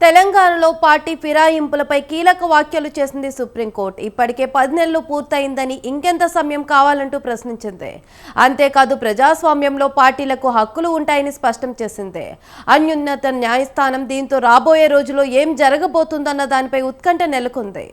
తెలంగాణలో పార్టీ ఫిరాయింపులపై కీలక వ్యాఖ్యలు చేసింది సుప్రీంకోర్టు. ఇప్పటికే 10 నెలలు పూర్తయిందని ఇంకెంత సమయం కావాలంటూ ప్రశ్నించింది. అంతేకాదు ప్రజాస్వామ్యంలో పార్టీలకు హక్కులు ఉంటాయని స్పష్టం చేసింది. అత్యున్నత న్యాయస్థానం దీంతో రాబోయే రోజుల్లో ఏం జరగబోతుందన్న దానిపై ఉత్కంఠ నెలకొంది.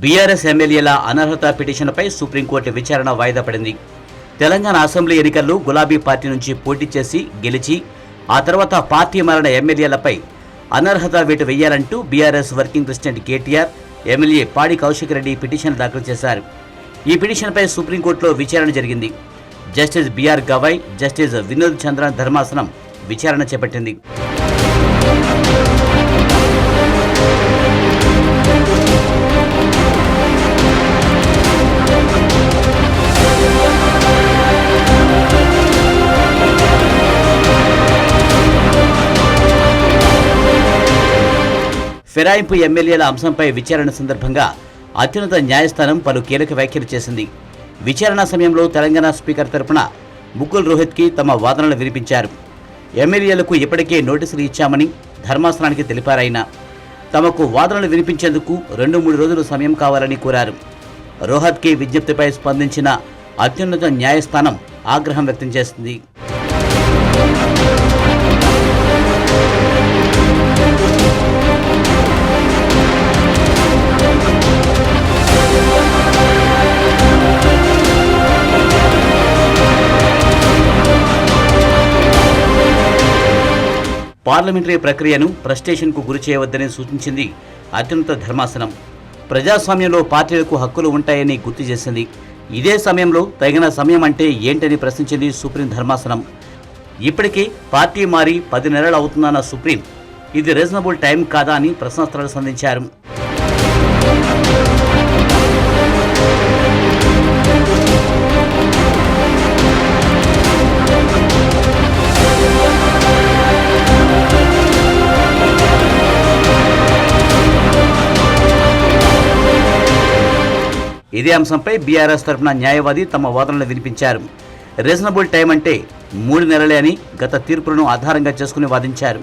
బీఆర్ఎస్ ఎమ్మెల్యేల అనర్హత పిటిషన్పై సుప్రీంకోర్టు విచారణ వాయిదా పడింది. తెలంగాణ అసెంబ్లీ ఎన్నికల్లో గులాబీ పార్టీ నుంచి పోటీ చేసి గెలిచి ఆ తర్వాత పార్టీ మారిన ఎమ్మెల్యేలపై అనర్హత వేటు వేయాలంటూ BRS working president KTR, MLA Padi Kaushik Reddy petition దాఖలు చేశారు. ఈ పిటిషన్పై సుప్రీంకోర్టులో విచారణ జరిగింది. Justice BR Gavai, justice Vinod Chandran ధర్మాసనం విచారణ చేపట్టింది. ఫిరాయింపు ఎమ్మెల్యేల అంశంపై విచారణ సందర్భంగా అత్యున్నత న్యాయస్థానం పలు కీలక వ్యాఖ్యలు చేసింది. విచారణ సమయంలో తెలంగాణ స్పీకర్ తరపున ముకుల్ రోహిత్కి తమ వాదనలు వినిపించారు. ఎమ్మెల్యేలకు ఇప్పటికే నోటీసులు ఇచ్చామని ధర్మాసనానికి తెలిపారాయన. తమకు వాదనలు వినిపించేందుకు 2-3 రోజులు సమయం కావాలని కోరారు. రోహత్కి విజ్ఞప్తిపై స్పందించిన అత్యున్నత న్యాయస్థానం ఆగ్రహం వ్యక్తం చేసింది. పార్లమెంటరీ ప్రక్రియను ఫ్రస్ట్రేషన్కు గురి చేయవద్దని సూచించింది అత్యున్నత ధర్మాసనం. ప్రజాస్వామ్యంలో పార్టీలకు హక్కులు ఉంటాయని గుర్తు చేసింది. ఇదే సమయంలో తగిన సమయం అంటే ఏంటని ప్రశ్నించింది సుప్రీం ధర్మాసనం. ఇప్పటికే పార్టీ మారి 10 నెలలు అవుతుందన్న సుప్రీం ఇది రీజనబుల్ టైం కాదా అని ప్రశ్నాస్త్రాలు సంధించారు. ఇదే అంశంపై బీఆర్ఎస్ తరఫున న్యాయవాది తమ వాదనలు వినిపించారు. రీజనబుల్ టైం అంటే 3 నెలలే అని గత తీర్పులను ఆధారంగా చేసుకుని వాదించారు.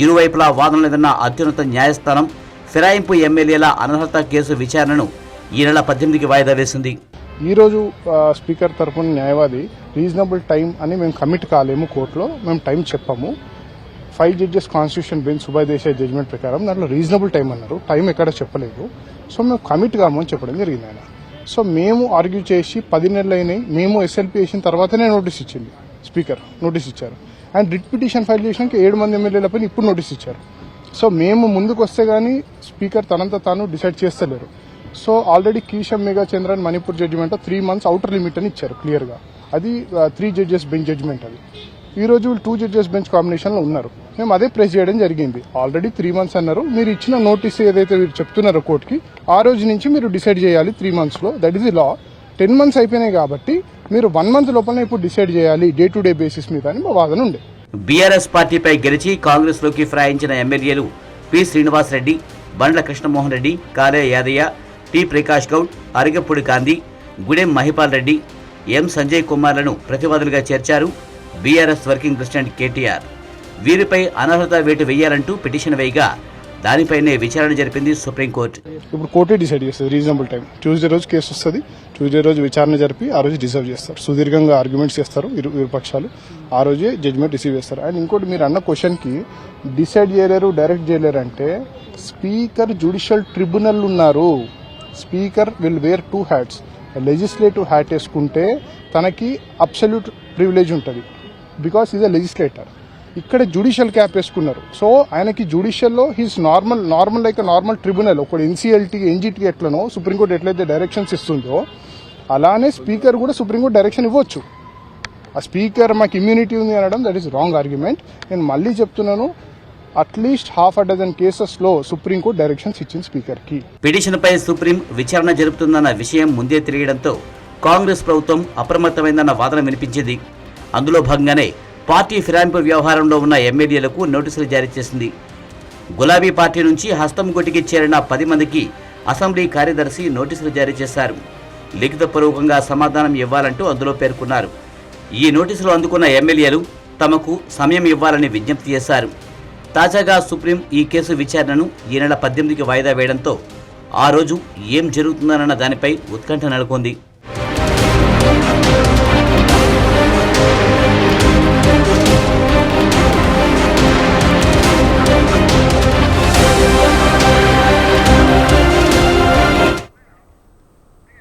ఇరువైపులా వాదనలు విన్న అత్యున్నత న్యాయస్థానం ఫిరాయింపు ఎమ్మెల్యేల అనర్హత కేసు విచారణను ఈ నెల 18కి వాయిదా వేసింది. ఈరోజు స్పీకర్ తరఫున న్యాయవాది రీజనబుల్ టైం అని మేము కమిట్ కాలేము, కోర్టులో మేము టైం చెప్పాము. 5 judges constitution bench Subhash Desai judgment ప్రకారం దాంట్లో రీజనబుల్ టైం అన్నారు, టైం ఎక్కడ చెప్పలేదు. సో మేము కమిట్ కాము అని చెప్పడం జరిగింది ఆయన. సో మేము ఆర్గ్యూ చేసి 10 నెలలు అయినాయి, మేము ఎస్ఎల్పీ వేసిన తర్వాతనే నోటీస్ ఇచ్చింది స్పీకర్, నోటీస్ ఇచ్చారు. అండ్ రిట్ పిటిషన్ ఫైల్ చేసినాక 7 మంది ఎమ్మెల్యేలపై ఇప్పుడు నోటీస్ ఇచ్చారు. సో మేము ముందుకు వస్తే గానీ స్పీకర్ తనంతా తాను డిసైడ్ చేస్తలేరు. So already Keisham Megha Chandran Manipur judgment 3 months outer limit అని ఇచ్చారు క్లియర్ గా. అది 3 జడ్జెస్ బెంచ్ జడ్జిమెంట్. అది ఈ రోజు 2 జడ్జెస్ బెంచ్ కాంబినేషన్ లో ఉన్నారు. మేము అదే ప్రెస్ చేయడం జరిగింది. ఆల్రెడీ 3 months అన్నారు. మీరు ఇచ్చిన నోటీస్ ఏదైతే మీరు చెప్తున్నారో కోర్టుకి, ఆ రోజు నుంచి మీరు డిసైడ్ చేయాలి 3 months లో. That is the law. 10 months అయిపోయినాయి కాబట్టి మీరు 1 month లోపల ఇప్పుడు డిసైడ్ చేయాలి డే టు డే బేసిస్ మీద అని మా వాదన ఉండే. బీఆర్ఎస్ పార్టీపై గెలిచి కాంగ్రెస్ లోకి ఫిరాయించిన ఎమ్మెల్యేలు పి శ్రీనివాస్ రెడ్డి, బండ్ల కృష్ణమోహన్ రెడ్డి, కాలే యాదయ్య, టి ప్రకాష్ గౌడ్, అరిగపూడి గాంధీ, గుడెం మహిపాల్ రెడ్డి, ఎం సంజయ్ కుమార్లను ప్రతివాదులుగా చేర్చారు బీఆర్ఎస్ వర్కింగ్ ప్రెసిడెంట్ కేటీఆర్. వీరిపై అనర్హత వేటు వేయాలంటూ పిటిషన్ వేయగా దానిపైనే విచారణ జరిపింది సుప్రీంకోర్టు. ఇప్పుడు కోర్టే డిసైడ్ చేస్తుంది రీజనబుల్ టైం. ట్యూస్డే రోజు కేసు వస్తుంది, ట్యూస్డే రోజు విచారణ జరిపి ఆ రోజు రిజర్వ్ చేస్తారు. సుదీర్ఘంగా ఆర్గ్యుమెంట్స్ చేస్తారు ఇరు పక్షాలు, ఆ రోజే జడ్జిమెంట్ రిసీవ్ చేస్తారు. అండ్ ఇంకోటి మీరు అన్న క్వశ్చన్ కి డిసైడ్ చేయలేరు, డైరెక్ట్ చేయలేరు అంటే స్పీకర్ జ్యుడిషియల్ ట్రిబ్యునల్ ఉన్నారు. Speaker will wear 2 hats. Legislative hat వేసుకుంటే తనకి అబ్సల్యూట్ ప్రివిలేజ్ ఉంటుంది, బికాస్ ఈజ్ అ లెజిస్లేటర్. ఇక్కడ జ్యుడిషియల్ క్యాప్ వేసుకున్నారు. సో ఆయనకి జ్యుడిషియల్లో he's normal like normal tribunal. ఒక ఎన్సీఎల్టీ ఎన్జీటీ ఎట్లనో సుప్రీంకోర్టు ఎట్లయితే డైరెక్షన్స్ ఇస్తుందో అలానే స్పీకర్ కూడా సుప్రీంకోర్టు డైరెక్షన్ ఇవ్వచ్చు. ఆ స్పీకర్ మాకు ఇమ్యూనిటీ ఉంది అనడం దట్ ఈస్ రాంగ్ ఆర్గ్యుమెంట్. నేను మళ్ళీ చెప్తున్నాను, అట్లీస్ట్ 6 కేసెస్లో సుప్రీంకోర్టు డైరెక్షన్స్ ఇచ్చింది స్పీకర్కి. పిటిషన్పై సుప్రీం విచారణ జరుపుతుందన్న విషయం ముందే తెలియడంతో కాంగ్రెస్ ప్రభుత్వం అప్రమత్తమైందన్న వాదన వినిపించింది. అందులో భాగంగానే పార్టీ ఫిరాయింపు వ్యవహారంలో ఉన్న ఎమ్మెల్యేలకు నోటీసులు జారీ చేసింది. గులాబీ పార్టీ నుంచి హస్తం గుటికి చేరిన 10 మందికి అసెంబ్లీ కార్యదర్శి నోటీసులు జారీ చేశారు. లిఖితపూర్వకంగా సమాధానం ఇవ్వాలంటూ అందులో పేర్కొన్నారు. ఈ నోటీసులు అందుకున్న ఎమ్మెల్యేలు తమకు సమయం ఇవ్వాలని విజ్ఞప్తి చేశారు. తాజాగా సుప్రీం ఈ కేసు విచారణను ఈ నెల 18కి వాయిదా వేయడంతో ఆ రోజు ఏం జరుగుతుందన్న దానిపై ఉత్కంఠ నెలకొంది.